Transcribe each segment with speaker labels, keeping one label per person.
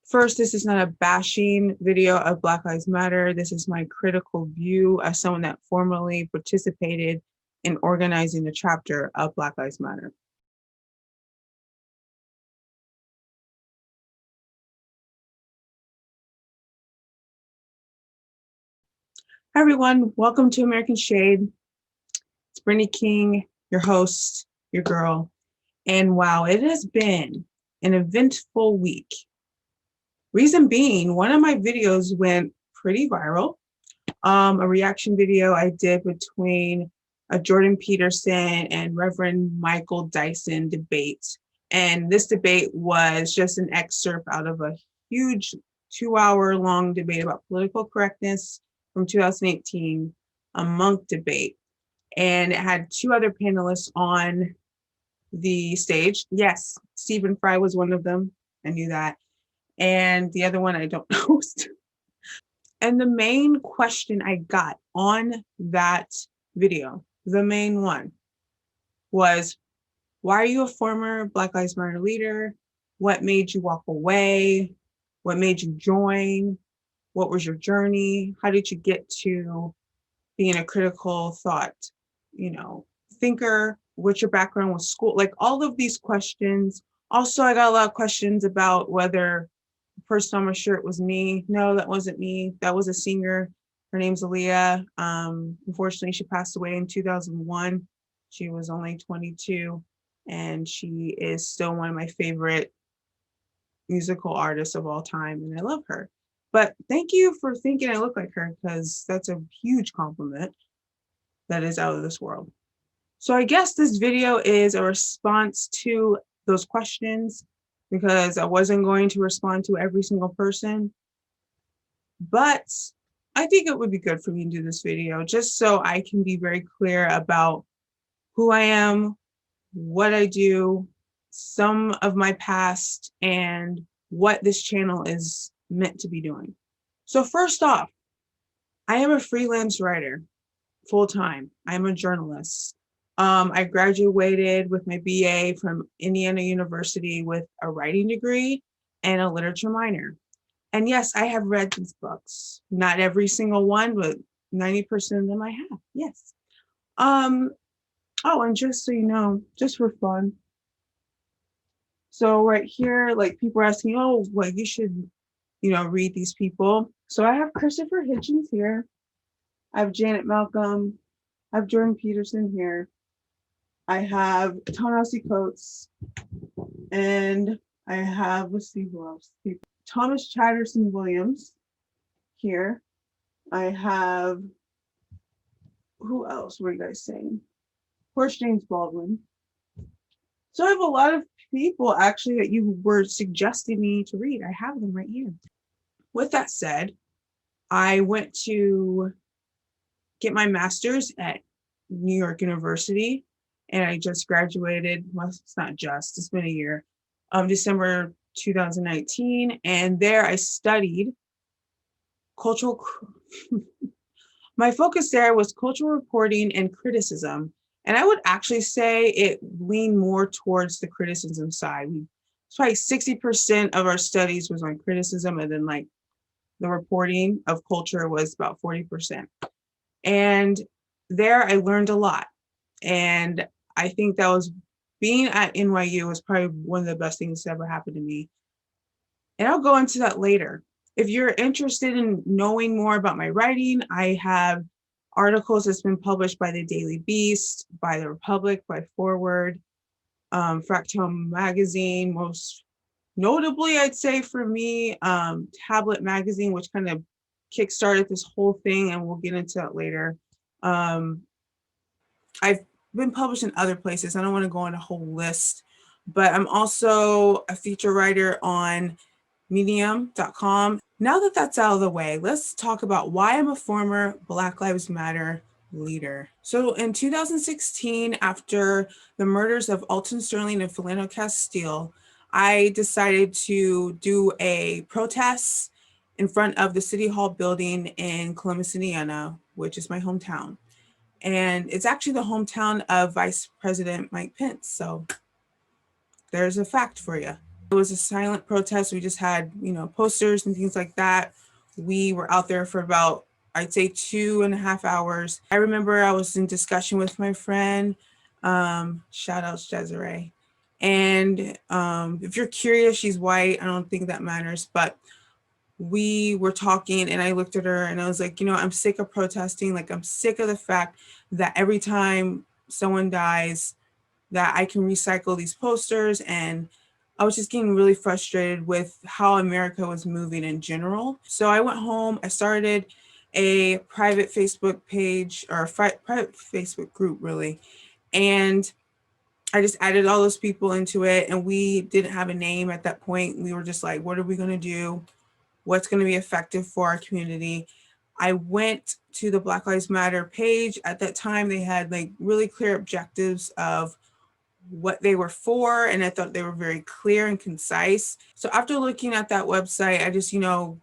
Speaker 1: First, this is not a bashing video of Black Lives Matter. This is my critical view as someone that formerly participated in organizing the chapter of Black Lives Matter. Hi, everyone. Welcome to American Shade. It's Brittany King, your host, your girl. And wow, it has been an eventful week. Reason being, one of my videos went pretty viral. A reaction video I did between a Jordan Peterson and Reverend Michael Dyson debate. And this debate was just an excerpt out of a huge 2-hour-long debate about political correctness from 2018, a Monk debate. And it had two other panelists on the stage. Yes, Stephen Fry was one of them. I knew that. And the other one I don't know. And the main question I got on that video, the main one, was, why are you a former Black Lives Matter leader? What made you walk away? What made you join? What was your journey? How did you get to being a critical thought, thinker? What's your background with school? Like all of these questions. Also, I got a lot of questions about whether the person on my shirt was me. No, that wasn't me. That was a singer. Her name's Aaliyah. Unfortunately, she passed away in 2001. She was only 22, and she is still one of my favorite musical artists of all time, and I love her. But thank you for thinking I look like her, because that's a huge compliment that is out of this world. So I guess this video is a response to those questions, because I wasn't going to respond to every single person. But I think it would be good for me to do this video just so I can be very clear about who I am, what I do, some of my past, and what this channel is meant to be doing. So first off, I am a freelance writer, full-time. I'm a journalist. I graduated with my BA from Indiana University with a writing degree and a literature minor. And yes, I have read these books. Not every single one, but 90% of them I have, yes. Oh, and just so you know, just for fun. So right here, like people are asking, oh, well, you should, read these people. So I have Christopher Hitchens here. I have Janet Malcolm. I have Jordan Peterson here. I have ta-nehisi Coates, and I have, let's see who else. Thomas Chatterton Williams here. I have, who else were you guys saying? Horst James Baldwin. So I have a lot of people actually that you were suggesting me to read. I have them right here. With that said, I went to get my master's at New York University, and I just graduated. Well, it's not just, it's been a year, December 2019. And there I studied cultural, my focus there was cultural reporting and criticism. And I would actually say it leaned more towards the criticism side. It's probably 60% of our studies was on criticism, and then like the reporting of culture was about 40%. And there I learned a lot. And I think that was, being at NYU was probably one of the best things that ever happened to me. And I'll go into that later. If you're interested in knowing more about my writing, I have articles that's been published by the Daily Beast, by the Republic, by Forward, Fractal Magazine, most notably, I'd say for me, Tablet Magazine, which kind of kickstarted this whole thing, and we'll get into that later. I've been published in other places. I don't want to go on a whole list, but I'm also a feature writer on medium.com. Now that that's out of the way, let's talk about why I'm a former Black Lives Matter leader. So in 2016, after the murders of Alton Sterling and Philando Castile, I decided to do a protest in front of the City Hall building in Columbus, Indiana, which is my hometown. And it's actually the hometown of Vice President Mike Pence. So there's a fact for you. It was a silent protest. We just had, posters and things like that. We were out there for about, I'd say, 2.5 hours. I remember I was in discussion with my friend, shout out Desiree. And if you're curious, she's white. I don't think that matters, but we were talking and I looked at her and I was like, I'm sick of protesting. Like, I'm sick of the fact that every time someone dies, that I can recycle these posters. And I was just getting really frustrated with how America was moving in general. So I went home, I started a private Facebook page, or a private Facebook group, really. And I just added all those people into it, and we didn't have a name at that point. We were just like, what are we going to do? What's going to be effective for our community? I went to the Black Lives Matter page. At that time, they had like really clear objectives of what they were for, and I thought they were very clear and concise. So after looking at that website, I just,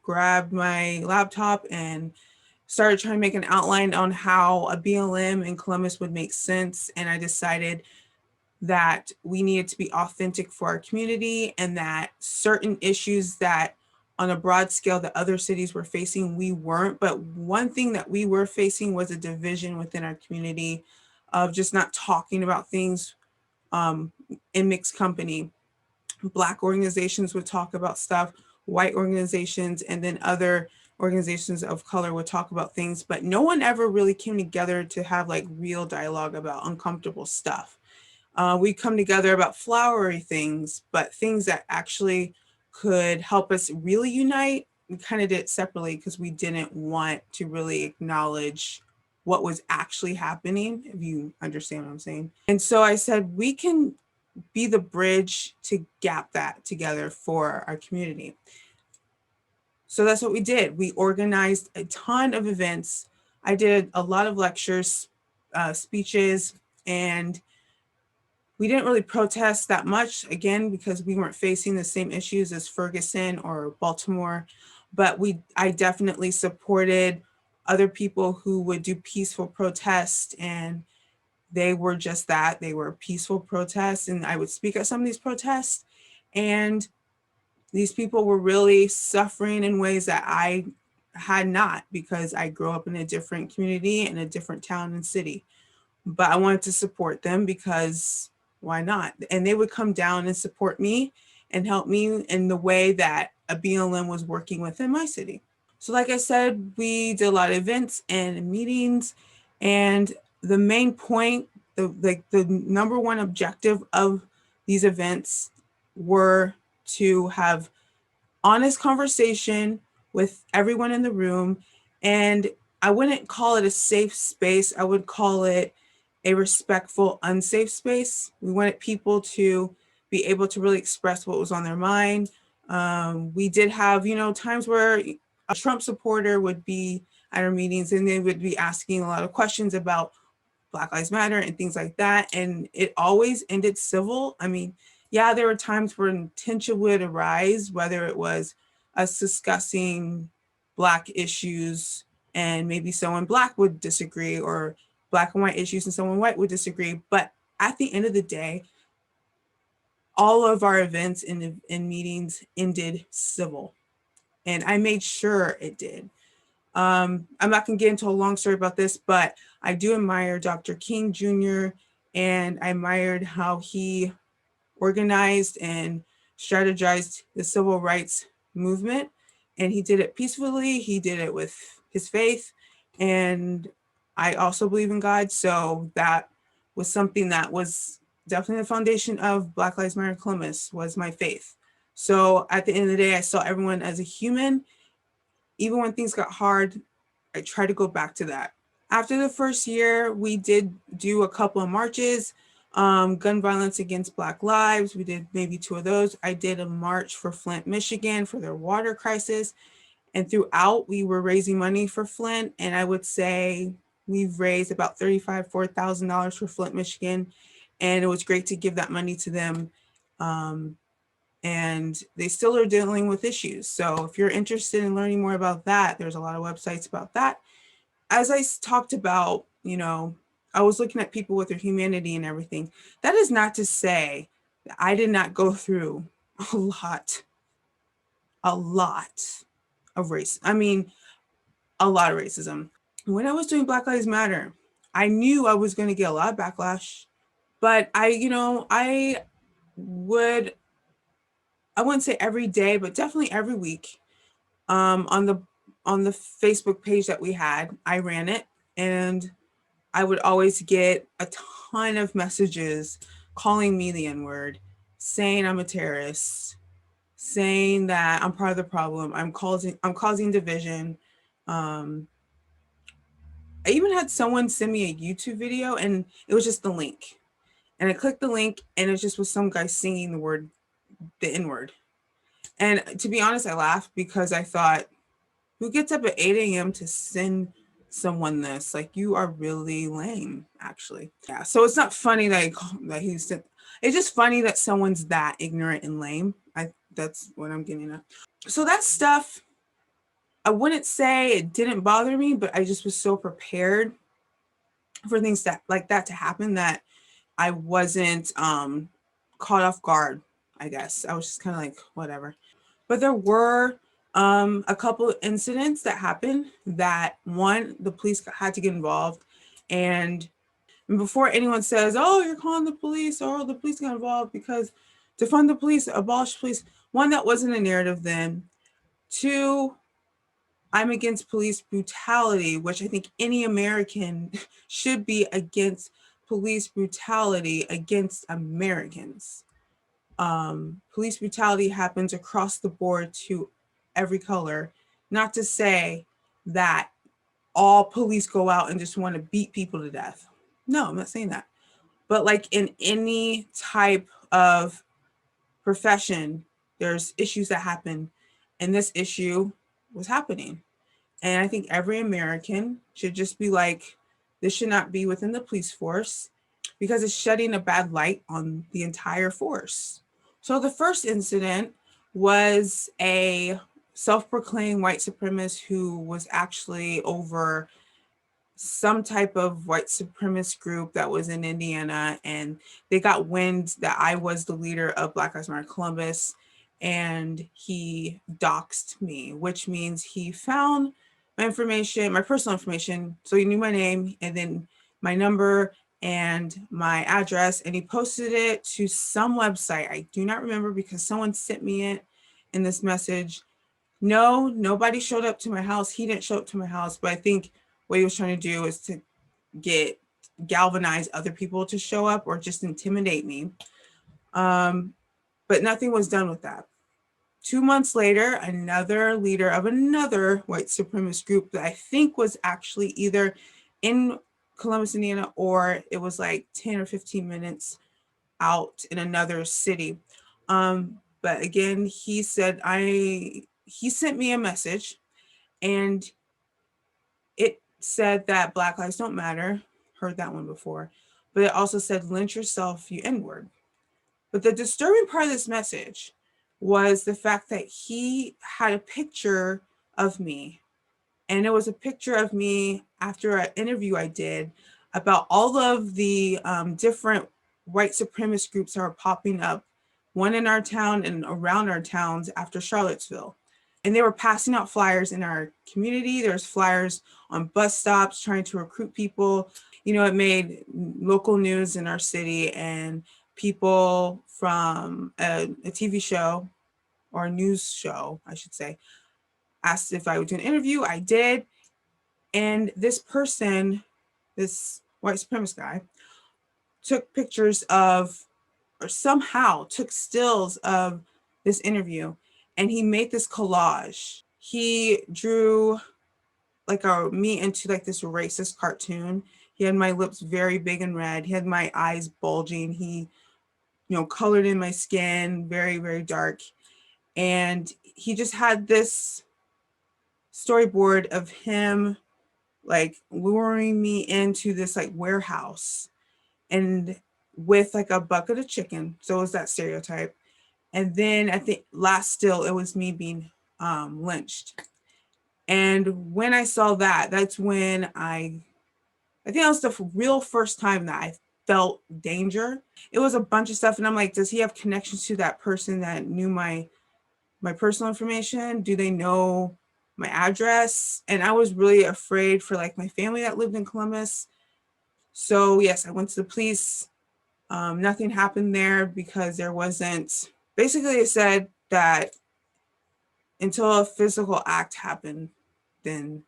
Speaker 1: grabbed my laptop and started trying to make an outline on how a BLM in Columbus would make sense. And I decided that we needed to be authentic for our community, and that certain issues that on a broad scale that other cities were facing, we weren't. But one thing that we were facing was a division within our community of just not talking about things in mixed company. Black organizations would talk about stuff, white organizations, and then other organizations of color would talk about things, but no one ever really came together to have like real dialogue about uncomfortable stuff. We come together about flowery things, but things that actually could help us really unite, we kind of did it separately because we didn't want to really acknowledge what was actually happening, if you understand what I'm saying. And so I said, we can be the bridge to gap that together for our community. So that's what we did. We organized a ton of events. I did a lot of lectures, speeches, and we didn't really protest that much, again, because we weren't facing the same issues as Ferguson or Baltimore, but I definitely supported other people who would do peaceful protests, and they were just that. They were peaceful protests, and I would speak at some of these protests, and these people were really suffering in ways that I had not, because I grew up in a different community in a different town and city. But I wanted to support them because why not? And they would come down and support me and help me in the way that a BLM was working within my city. So like I said, we did a lot of events and meetings, and the main point, the number one objective of these events were to have honest conversation with everyone in the room. And I wouldn't call it a safe space. I would call it a respectful, unsafe space. We wanted people to be able to really express what was on their mind. We did have, times where a Trump supporter would be at our meetings and they would be asking a lot of questions about Black Lives Matter and things like that. And it always ended civil. I mean, yeah, there were times when tension would arise, whether it was us discussing Black issues and maybe someone Black would disagree, or Black and white issues and someone white would disagree. But at the end of the day, all of our events and meetings ended civil. And I made sure it did. I'm not going to get into a long story about this, but I do admire Dr. King Jr., and I admired how he organized and strategized the civil rights movement. And he did it peacefully. He did it with his faith. And I also believe in God. So that was something that was definitely the foundation of Black Lives Matter Columbus, was my faith. So at the end of the day, I saw everyone as a human. Even when things got hard, I try to go back to that. After the first year, we did do a couple of marches, gun violence against Black lives. We did maybe 2 of those. I did a march for Flint, Michigan for their water crisis. And throughout, we were raising money for Flint. And I would say we've raised about $35,000, $4,000 for Flint, Michigan. And it was great to give that money to them. And they still are dealing with issues. So if you're interested in learning more about that, there's a lot of websites about that. As I talked about, I was looking at people with their humanity and everything. That is not to say that I did not go through a lot of race. I mean, a lot of racism. When I was doing Black Lives Matter, I knew I was going to get a lot of backlash, but would, I wouldn't say every day, but definitely every week, on the Facebook page that we had, I ran it, and I would always get a ton of messages calling me the N-word, saying I'm a terrorist, saying that I'm part of the problem. I'm causing division. I even had someone send me a YouTube video, and it was just the link. And I clicked the link, and it just was some guy singing the N-word. And to be honest, I laughed because I thought, who gets up at 8 a.m. to send someone this? Like, you are really lame, actually. Yeah. So it's not funny that he said. It's just funny that someone's that ignorant and lame. That's what I'm getting at. So that stuff, I wouldn't say it didn't bother me, but I just was so prepared for things like that to happen that I wasn't caught off guard, I guess. I was just kind of like, whatever. But there were a couple of incidents that happened that, one, the police had to get involved. And before anyone says, oh, you're calling the police, or the police got involved because defund the police, abolish police, one, that wasn't a narrative then. Two, I'm against police brutality, which I think any American should be against police brutality against Americans. Police brutality happens across the board to every color. Not to say that all police go out and just want to beat people to death. No, I'm not saying that. But like in any type of profession, there's issues that happen, and this issue was happening. And I think every American should just be like, this should not be within the police force because it's shedding a bad light on the entire force. So the first incident was a self-proclaimed white supremacist who was actually over some type of white supremacist group that was in Indiana, and they got wind that I was the leader of BlackLivesMatter Columbus, and he doxed me, which means he found my information, my personal information. So he knew my name and then my number and my address, and he posted it to some website. I do not remember because someone sent me it in this message. No, nobody showed up to my house. He didn't show up to my house, but I think what he was trying to do is to galvanize other people to show up or just intimidate me. But nothing was done with that. 2 months later, another leader of another white supremacist group that I think was actually either in Columbus, Indiana, or it was like 10 or 15 minutes out in another city. But again, he sent me a message, and it said that Black Lives Don't Matter. Heard that one before. But it also said, lynch yourself, you N-word. But the disturbing part of this message was the fact that he had a picture of me. And it was a picture of me after an interview I did about all of the different white supremacist groups that are popping up, one in our town and around our towns after Charlottesville. And they were passing out flyers in our community. There's flyers on bus stops trying to recruit people. You know, it made local news in our city, and people from a TV show or a news show, I should say, asked if I would do an interview. I did. And this person, this white supremacist guy, took pictures of, or somehow took stills of this interview, and he made this collage. He drew like me into like this racist cartoon. He had my lips very big and red. He had my eyes bulging. He, colored in my skin, very, very dark. And he just had this storyboard of him like luring me into this like warehouse, and with like a bucket of chicken. So it was that stereotype. And then I think last still, it was me being lynched. And when I saw that, that's when I think that was the real first time that I felt danger. It was a bunch of stuff. And I'm like, does he have connections to that person that knew my personal information? Do they know my address? And I was really afraid for like my family that lived in Columbus. So yes, I went to the police. Nothing happened there because there wasn't, basically it said that until a physical act happened, then,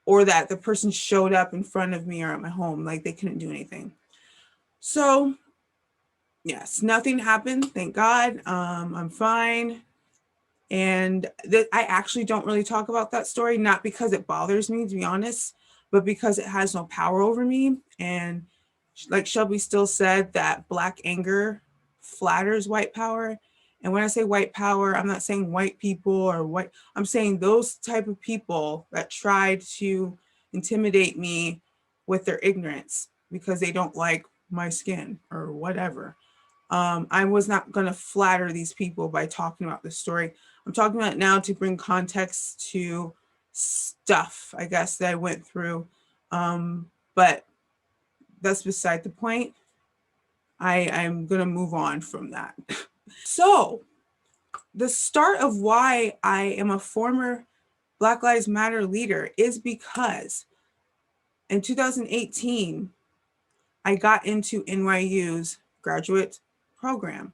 Speaker 1: or that the person showed up in front of me or at my home, like they couldn't do anything. So yes, nothing happened, thank God. I'm fine. And I actually don't really talk about that story, not because it bothers me, to be honest, but because it has no power over me. And like Shelby still said, that Black anger flatters white power. And when I say white power, I'm not saying white people or white, I'm saying those type of people that try to intimidate me with their ignorance because they don't like my skin or whatever. I was not going to flatter these people by talking about this story. I'm talking about it now to bring context to stuff, I guess, that I went through. But that's beside the point. I'm going to move on from that. So the start of why I am a former Black Lives Matter leader is because in 2018, I got into NYU's graduate program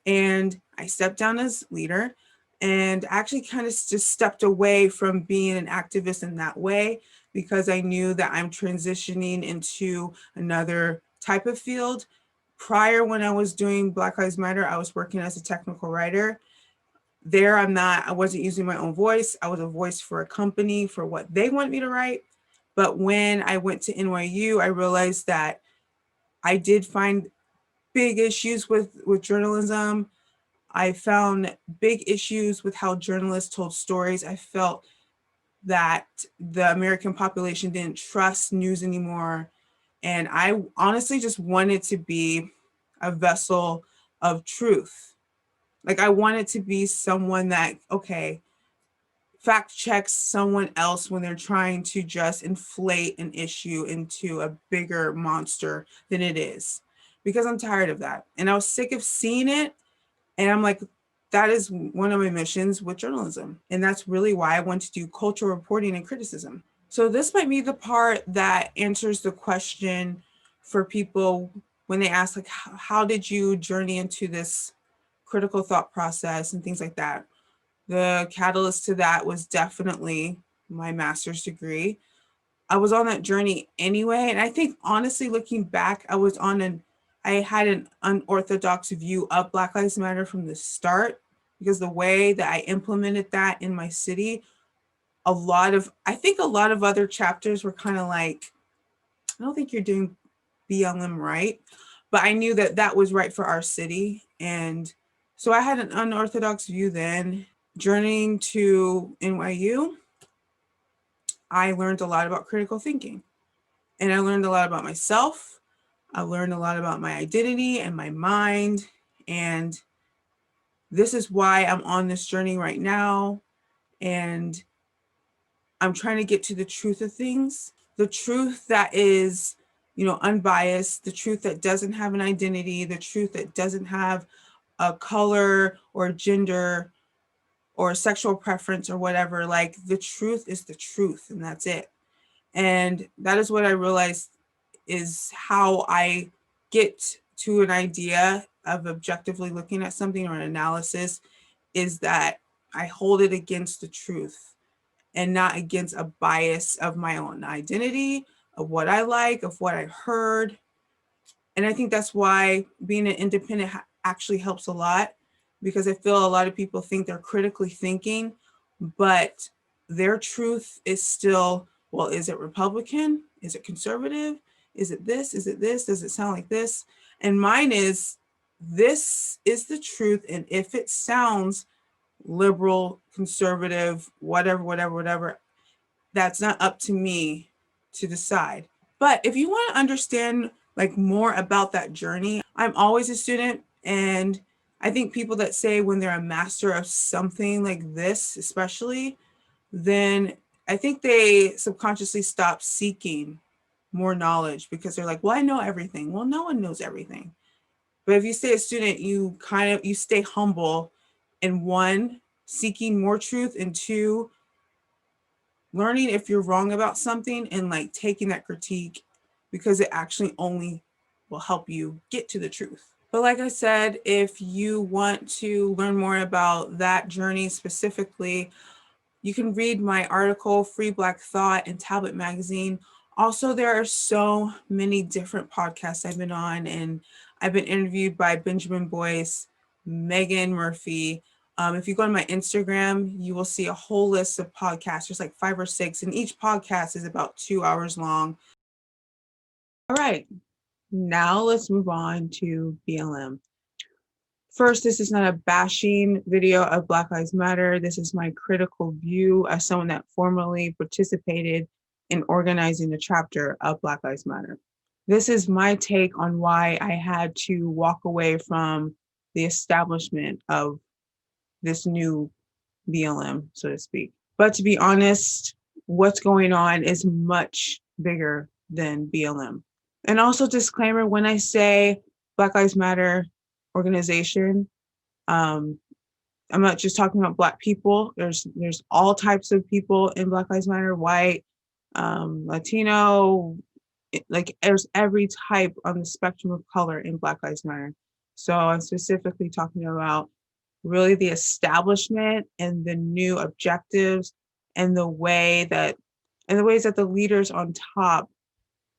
Speaker 1: and I stepped down as leader and actually kind of just stepped away from being an activist in that way because I knew that I'm transitioning into another type of field. Prior, when I was doing Black Lives Matter, I was working as a technical writer. There, I wasn't using my own voice. I was a voice for a company for what they want me to write. But when I went to NYU, I realized that I did find big issues with journalism. I found big issues with how journalists told stories. I felt that the American population didn't trust news anymore. And I honestly just wanted to be a vessel of truth. Like I wanted to be someone that, okay, fact checks someone else when they're trying to just inflate an issue into a bigger monster than it is. Because I'm tired of that. And I was sick of seeing it. And I'm like, that is one of my missions with journalism. And that's really why I want to do cultural reporting and criticism. So this might be the part that answers the question for people when they ask, like, how did you journey into this critical thought process and things like that? The catalyst to that was definitely my master's degree. I was on that journey anyway. And I think honestly, looking back, I had an unorthodox view of Black Lives Matter from the start because the way that I implemented that in my city, I think a lot of other chapters were kind of like, I don't think you're doing BLM right, but I knew that that was right for our city. And so I had an unorthodox view then. Journeying to NYU, I learned a lot about critical thinking and I learned a lot about myself. I learned a lot about my identity and my mind. And this is why I'm on this journey right now. And I'm trying to get to the truth of things, the truth that is, unbiased, the truth that doesn't have an identity, the truth that doesn't have a color or gender or sexual preference or whatever. Like the truth is the truth and that's it. And that is what I realized is how I get to an idea of objectively looking at something or an analysis is that I hold it against the truth and not against a bias of my own identity, of what I like, of what I heard. And I think that's why being an independent actually helps a lot because I feel a lot of people think they're critically thinking, but their truth is still, well, is it Republican? Is it conservative? Is it this? Is it this? Does it sound like this? And mine is, this is the truth. And if it sounds liberal, conservative, whatever, that's not up to me to decide. But if you want to understand like more about that journey, I'm always a student. And I think people that say when they're a master of something like this, especially, then I think they subconsciously stop seeking more knowledge because they're like, well, I know everything. Well, no one knows everything. But if you stay a student, you stay humble, and one, seeking more truth, and two, learning if you're wrong about something and like taking that critique because it actually only will help you get to the truth. But like I said, if you want to learn more about that journey specifically, you can read my article, Free Black Thought, in Tablet Magazine. Also, there are so many different podcasts I've been on, and I've been interviewed by Benjamin Boyce, Megan Murphy. If you go to my Instagram, you will see a whole list of podcasts. There's like 5 or 6, and each podcast is about 2 hours long. All right, now let's move on to BLM. First, this is not a bashing video of Black Lives Matter. This is my critical view as someone that formerly participated in organizing the chapter of Black Lives Matter. This is my take on why I had to walk away from the establishment of this new BLM, so to speak. But to be honest, what's going on is much bigger than BLM. And also, disclaimer, when I say Black Lives Matter organization, I'm not just talking about Black people. There's all types of people in Black Lives Matter, white, Latino, like there's every type on the spectrum of color in Black Lives Matter. So I'm specifically talking about really the establishment and the new objectives and the ways that the leaders on top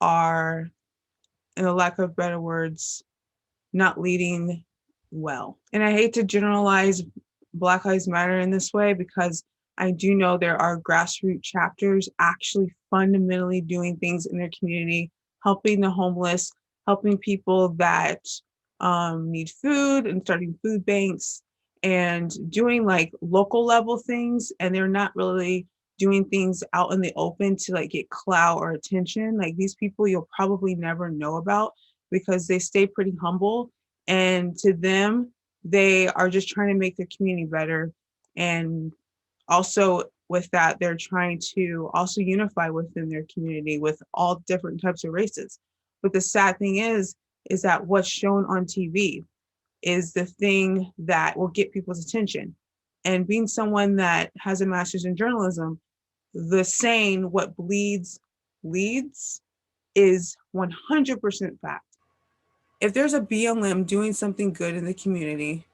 Speaker 1: are, in the lack of better words, not leading well. And I hate to generalize Black Lives Matter in this way because I do know there are grassroots chapters actually fundamentally doing things in their community, helping the homeless, helping people that need food and starting food banks and doing like local level things. And they're not really doing things out in the open to like get clout or attention. Like these people you'll probably never know about because they stay pretty humble. And to them, they are just trying to make their community better. And also with that, they're trying to also unify within their community with all different types of races. But the sad thing is that what's shown on TV is the thing that will get people's attention. And being someone that has a master's in journalism, the saying, what bleeds leads, is 100% fact. If there's a BLM doing something good in the community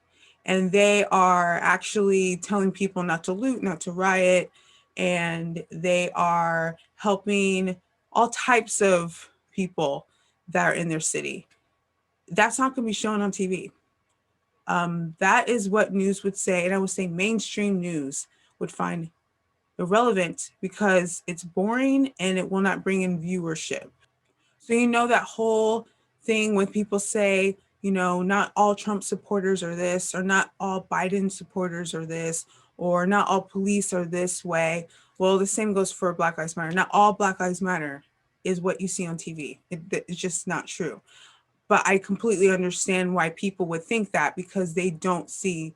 Speaker 1: and they are actually telling people not to loot, not to riot, and they are helping all types of people that are in their city, that's not going to be shown on TV. That is what news would say, and I would say mainstream news would find irrelevant because it's boring and it will not bring in viewership. So you know that whole thing when people say, you know, not all Trump supporters are this, or not all Biden supporters are this, or not all police are this way. Well, the same goes for Black Lives Matter. Not all Black Lives Matter is what you see on TV. It's just not true. But I completely understand why people would think that because they don't see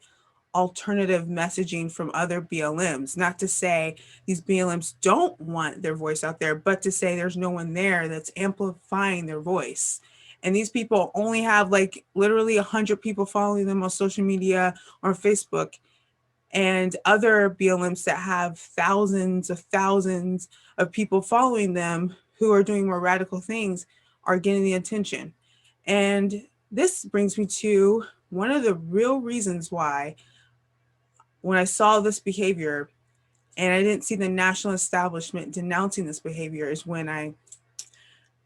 Speaker 1: alternative messaging from other BLMs. Not to say these BLMs don't want their voice out there, but to say there's no one there that's amplifying their voice. And these people only have like literally 100 people following them on social media or Facebook, and other BLMs that have thousands of people following them who are doing more radical things are getting the attention. And this brings me to one of the real reasons why when I saw this behavior and I didn't see the national establishment denouncing this behavior is when I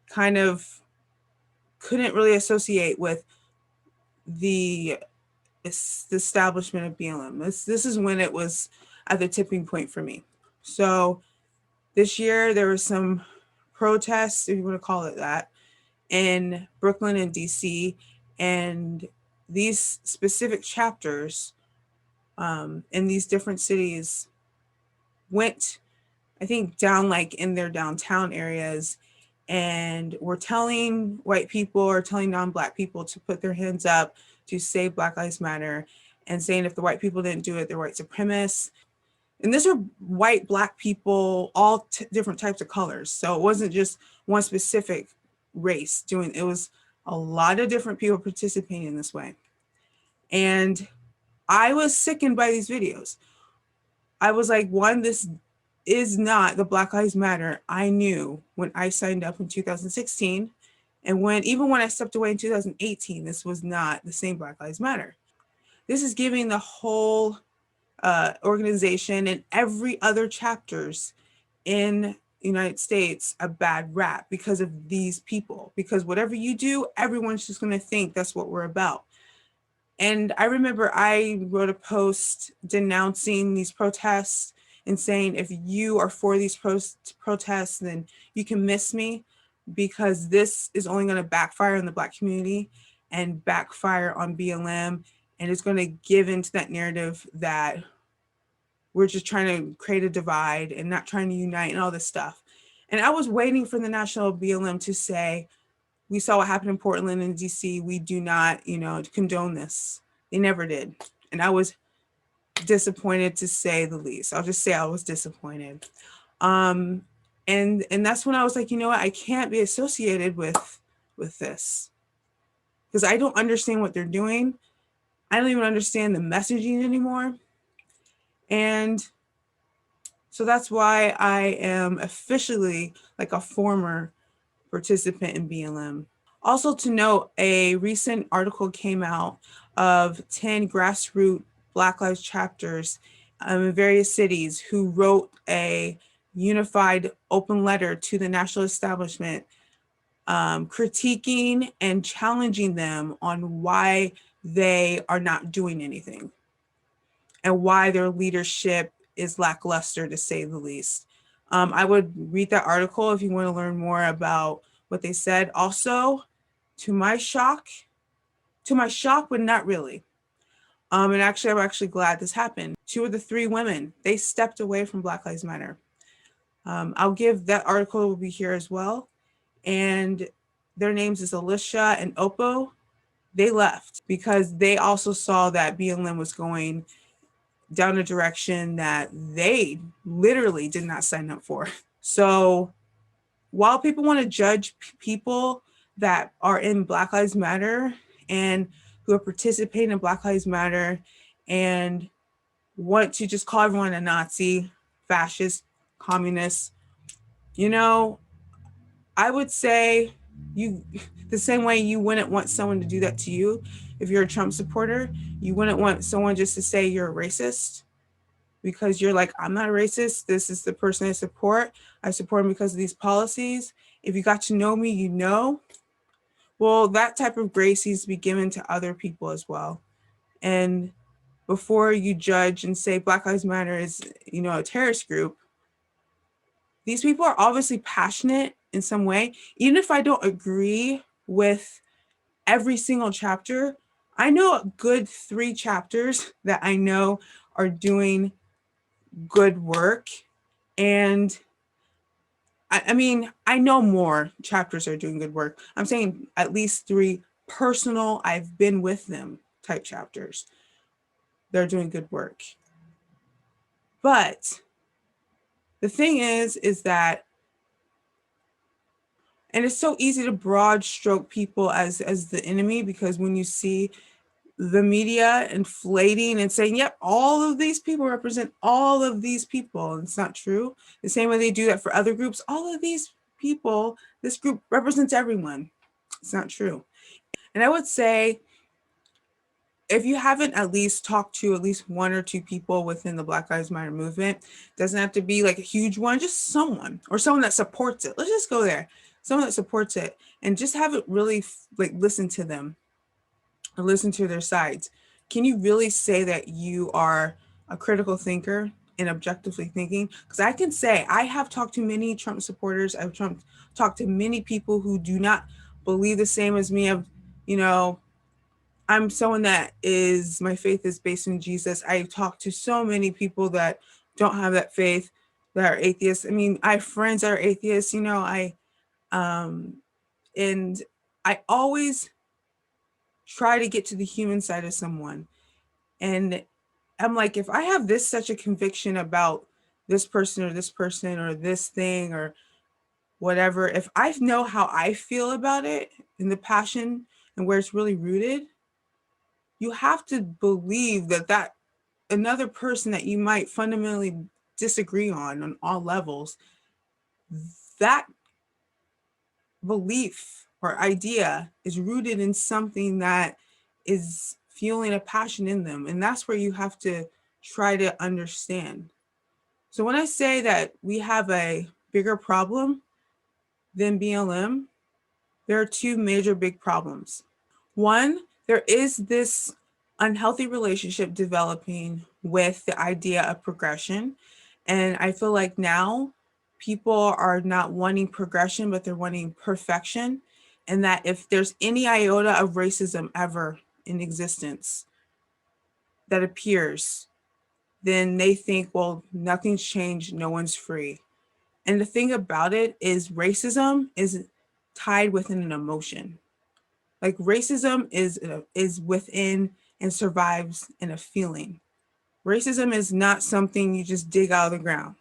Speaker 1: kind of couldn't really associate with the establishment of BLM. This is when it was at the tipping point for me. So this year there was some protests, if you want to call it that, in Brooklyn and DC, and these specific chapters in these different cities went, I think, down like in their downtown areas, and were telling white people or telling non-Black people to put their hands up to say Black Lives Matter, and saying if the white people didn't do it, they're white supremacists. and these are white, Black people, all different types of colors. So it wasn't just one specific race doing it. It was a lot of different people participating in this way. And I was sickened by these videos. I was like, one, this is not the Black Lives Matter I knew when I signed up in 2016. And even when I stepped away in 2018, this was not the same Black Lives Matter. This is giving the whole organization and every other chapters in the United States a bad rap because of these people. Because whatever you do, everyone's just going to think that's what we're about. And I remember I wrote a post denouncing these protests and saying, if you are for these protests, then you can miss me, because this is only going to backfire on the Black community and backfire on BLM. And it's going to give into that narrative that we're just trying to create a divide and not trying to unite and all this stuff. And I was waiting for the national BLM to say, we saw what happened in Portland and DC. We do not, condone this. They never did. And I was disappointed, to say the least. I'll just say I was disappointed. And that's when I was like, you know what? I can't be associated with this, because I don't understand what they're doing. I don't even understand the messaging anymore. And so that's why I am officially like a former participant in BLM. Also to note, a recent article came out of 10 grassroots Black Lives chapters in various cities who wrote a unified open letter to the national establishment, critiquing and challenging them on why they are not doing anything and why their leadership is lackluster, to say the least. I would read that article if you want to learn more about what they said. Also, to my shock, but not really. And actually, I'm actually glad this happened. 2 of the 3 women, they stepped away from Black Lives Matter. I'll give that article, will be here as well. And their names is Alicia and Oppo. They left because they also saw that BLM was going down a direction that they literally did not sign up for. So while people want to judge people that are in Black Lives Matter and who are participating in Black Lives Matter and want to just call everyone a Nazi, fascist, communist, I would say the same way you wouldn't want someone to do that to you. If you're a Trump supporter, you wouldn't want someone just to say you're a racist, because you're like, I'm not a racist. This is the person I support. I support him because of these policies. If you got to know me, you know. Well, that type of grace needs to be given to other people as well. And before you judge and say Black Lives Matter is, a terrorist group, these people are obviously passionate in some way. Even if I don't agree with every single chapter, I know a good 3 chapters that I know are doing good work. And I know more chapters are doing good work. I'm saying at least 3 personal, I've been with them type chapters. They're doing good work. But the thing is that, and it's so easy to broad stroke people as the enemy, because when you see the media inflating and saying, yep, all of these people represent all of these people, and it's not true. The same way they do that for other groups, all of these people, this group represents everyone. It's not true. And I would say, if you haven't at least talked to at least 1 or 2 people within the Black Lives Matter movement, doesn't have to be like a huge one, just someone, or someone that supports it. Let's just go there. Someone that supports it, and just have it really listen to them or listen to their sides. Can you really say that you are a critical thinker and objectively thinking? Because I can say I have talked to many Trump supporters. I've talked to many people who do not believe the same as me. I'm someone that my faith is based in Jesus. I've talked to so many people that don't have that faith, that are atheists. I have friends that are atheists, and I always try to get to the human side of someone. And I'm like, if I have this such a conviction about this person or this thing or whatever, if I know how I feel about it and the passion and where it's really rooted, you have to believe that another person that you might fundamentally disagree on all levels, that belief or idea is rooted in something that is fueling a passion in them. And that's where you have to try to understand. So when I say that we have a bigger problem than BLM, there are two major big problems. One, there is this unhealthy relationship developing with the idea of progression. And I feel like now people are not wanting progression, but they're wanting perfection. And that if there's any iota of racism ever in existence that appears, then they think, well, nothing's changed, no one's free. And the thing about it is racism is tied within an emotion. Like racism is within and survives in a feeling. Racism is not something you just dig out of the ground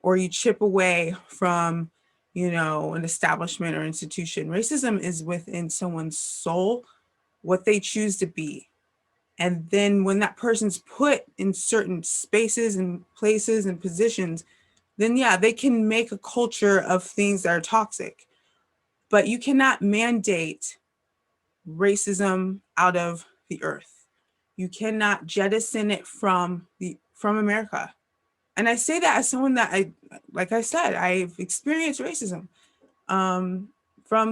Speaker 1: or you chip away from, an establishment or institution. Racism is within someone's soul, what they choose to be. And then when that person's put in certain spaces and places and positions, then yeah, they can make a culture of things that are toxic. But you cannot mandate racism out of the earth. You cannot jettison it from America. And I say that as someone that like I said, I've experienced racism, from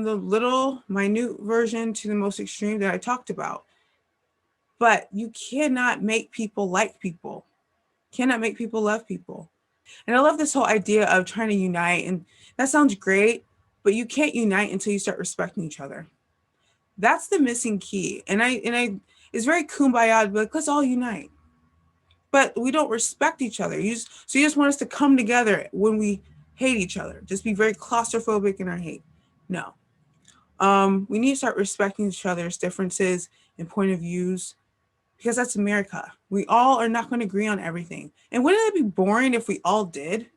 Speaker 1: the little minute version to the most extreme that I talked about. But you cannot make people like people, cannot make people love people. And I love this whole idea of trying to unite. And that sounds great, but you can't unite until you start respecting each other. That's the missing key. And I it's very kumbaya to be like, let's all unite. But we don't respect each other. So you just want us to come together when we hate each other. Just be very claustrophobic in our hate. No. We need to start respecting each other's differences and point of views, because that's America. We all are not going to agree on everything. And wouldn't it be boring if we all did?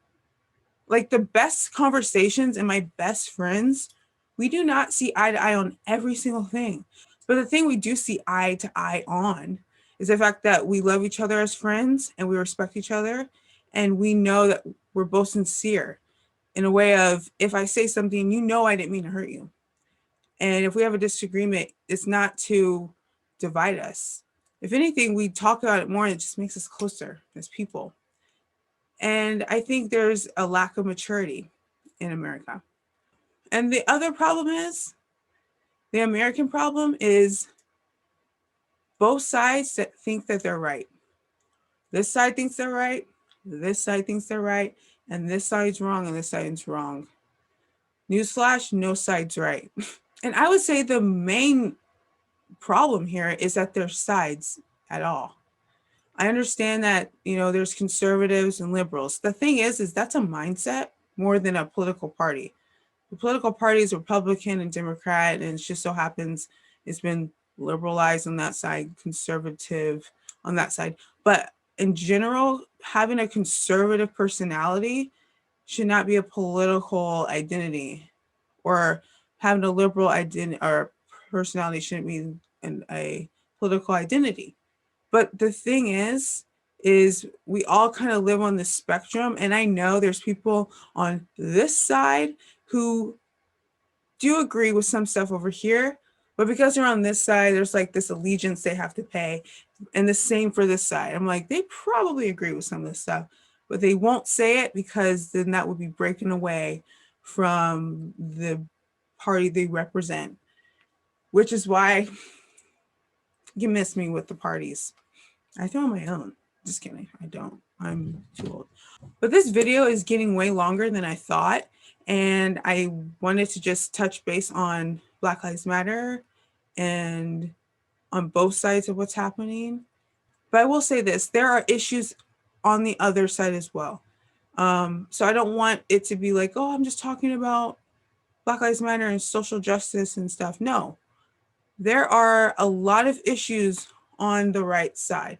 Speaker 1: Like the best conversations and my best friends, we do not see eye to eye on every single thing. But the thing we do see eye to eye on is the fact that we love each other as friends and we respect each other. And we know that we're both sincere in a way of, if I say something, I didn't mean to hurt you. And if we have a disagreement, it's not to divide us. If anything, we talk about it more and it just makes us closer as people. And I think there's a lack of maturity in America. And the other problem is, the American problem is both sides that think that they're right. This side thinks they're right, this side thinks they're right, and this side's wrong and this side's wrong. Newsflash, no side's right. And I would say the main problem here is that there's sides at all. I understand that, there's conservatives and liberals. The thing is that's a mindset more than a political party. The political party is Republican and Democrat, and it just so happens it's been liberalized on that side, conservative on that side. But in general, having a conservative personality should not be a political identity, or having a liberal identity or personality shouldn't be a political identity. But the thing is we all kind of live on the spectrum. And I know there's people on this side who do agree with some stuff over here, but because they're on this side, there's like this allegiance they have to pay. And the same for this side. I'm like, they probably agree with some of this stuff, but they won't say it because then that would be breaking away from the party they represent, which is why you miss me with the parties. I throw my own. Just kidding. I don't. I'm too old. But this video is getting way longer than I thought. And I wanted to just touch base on Black Lives Matter and on both sides of what's happening. But I will say this, there are issues on the other side as well. So I don't want it to be like, oh, I'm just talking about Black Lives Matter and social justice and stuff. No, there are a lot of issues on the right side.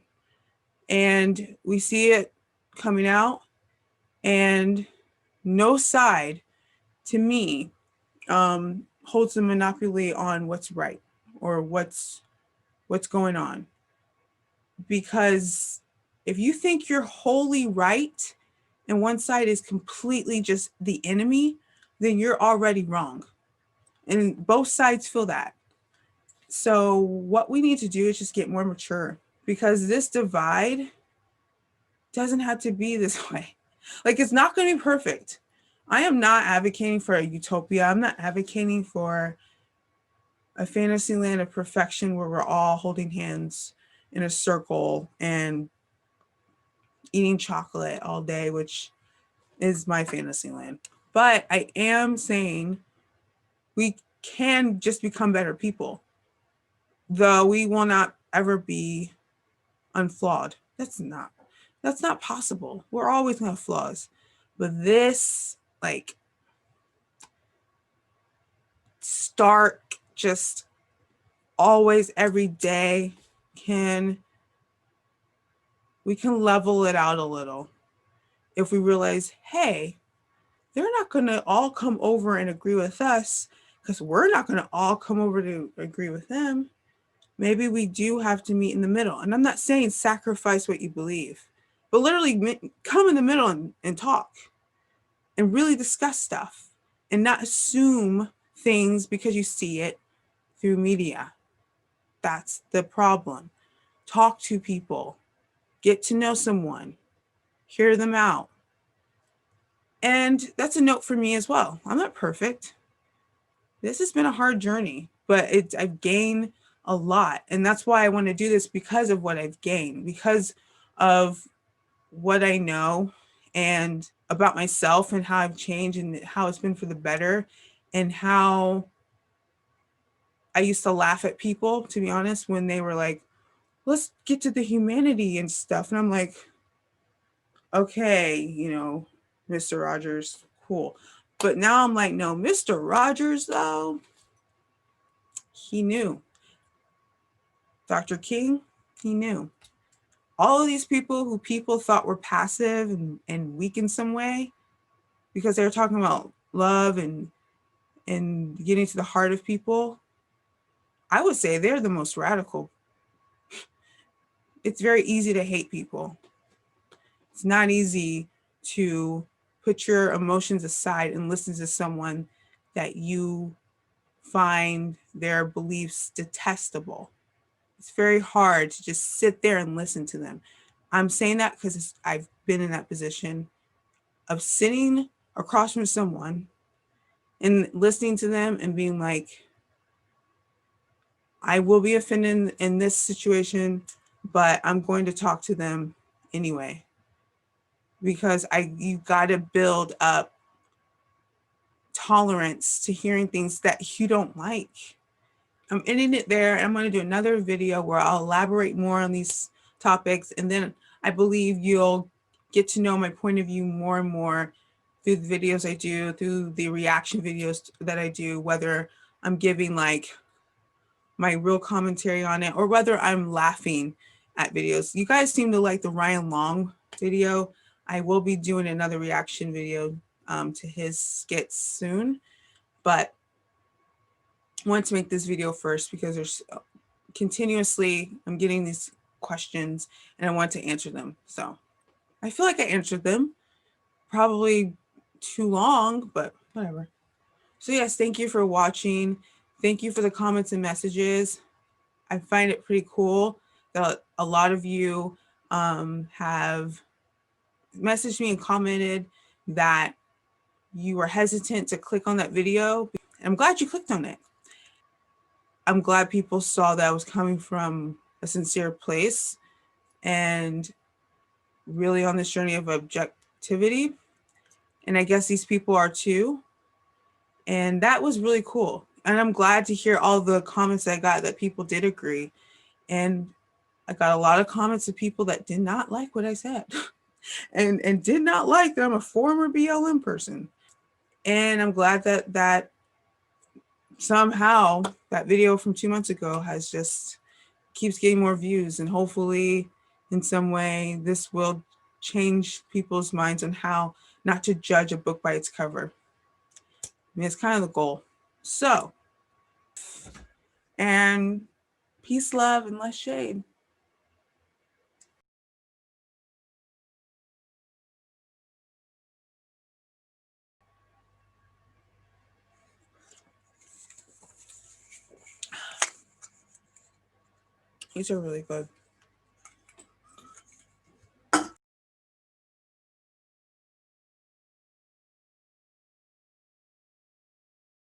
Speaker 1: And we see it coming out, and no side, to me, holds the monopoly on what's right or what's going on. Because if you think you're wholly right and one side is completely just the enemy, then you're already wrong. And both sides feel that. So what we need to do is just get more mature, because this divide doesn't have to be this way. Like, it's not going to be perfect. I am not advocating for a utopia. I'm not advocating for a fantasy land of perfection where we're all holding hands in a circle and eating chocolate all day, which is my fantasy land. But I am saying we can just become better people, though we will not ever be unflawed. That's not possible. We're always gonna have flaws. But this, like, stark, just always every day, we can level it out a little if we realize, hey, they're not going to all come over and agree with us, because we're not going to all come over to agree with them. Maybe we do have to meet in the middle. And I'm not saying sacrifice what you believe, but literally come in the middle and talk and really discuss stuff and not assume things because you see it through media. That's the problem. Talk to people, get to know someone, hear them out. And that's a note for me as well. I'm not perfect. This has been a hard journey, but I've gained a lot. And that's why I want to do this, because of what I've gained, because of what I know and about myself and how I've changed and how it's been for the better, and how I used to laugh at people, to be honest, when they were like, let's get to the humanity and stuff. And I'm like, okay, Mr. Rogers, cool. But now I'm like, no, Mr. Rogers, though, he knew. Dr. King, he knew. All of these people who people thought were passive and weak in some way, because they were talking about love and getting to the heart of people, I would say they're the most radical. It's very easy to hate people. It's not easy to put your emotions aside and listen to someone that you find their beliefs detestable. It's very hard to just sit there and listen to them. I'm saying that because I've been in that position of sitting across from someone and listening to them and being like, I will be offended in this situation, but I'm going to talk to them anyway. Because you got to build up tolerance to hearing things that you don't like. I'm ending it there. I'm going to do another video where I'll elaborate more on these topics. And then I believe you'll get to know my point of view more and more through the videos I do, through the reaction videos that I do, whether I'm giving like my real commentary on it or whether I'm laughing at videos. You guys seem to like the Ryan Long video. I will be doing another reaction video to his skits soon, but I want to make this video first because there's continuously, I'm getting these questions and I want to answer them. So I feel like I answered them, probably too long, but whatever. So yes, thank you for watching. Thank you for the comments and messages. I find it pretty cool that a lot of you have messaged me and commented that you were hesitant to click on that video. I'm glad you clicked on it. I'm glad people saw that I was coming from a sincere place and really on this journey of objectivity. And I guess these people are too. And that was really cool. And I'm glad to hear all the comments I got that people did agree. And I got a lot of comments of people that did not like what I said and did not like that I'm a former BLM person. And I'm glad that somehow that video from 2 months ago has just keeps getting more views, and hopefully in some way, this will change people's minds on how not to judge a book by its cover. I mean, it's kind of the goal. So, and peace, love, and less shade. These are really good.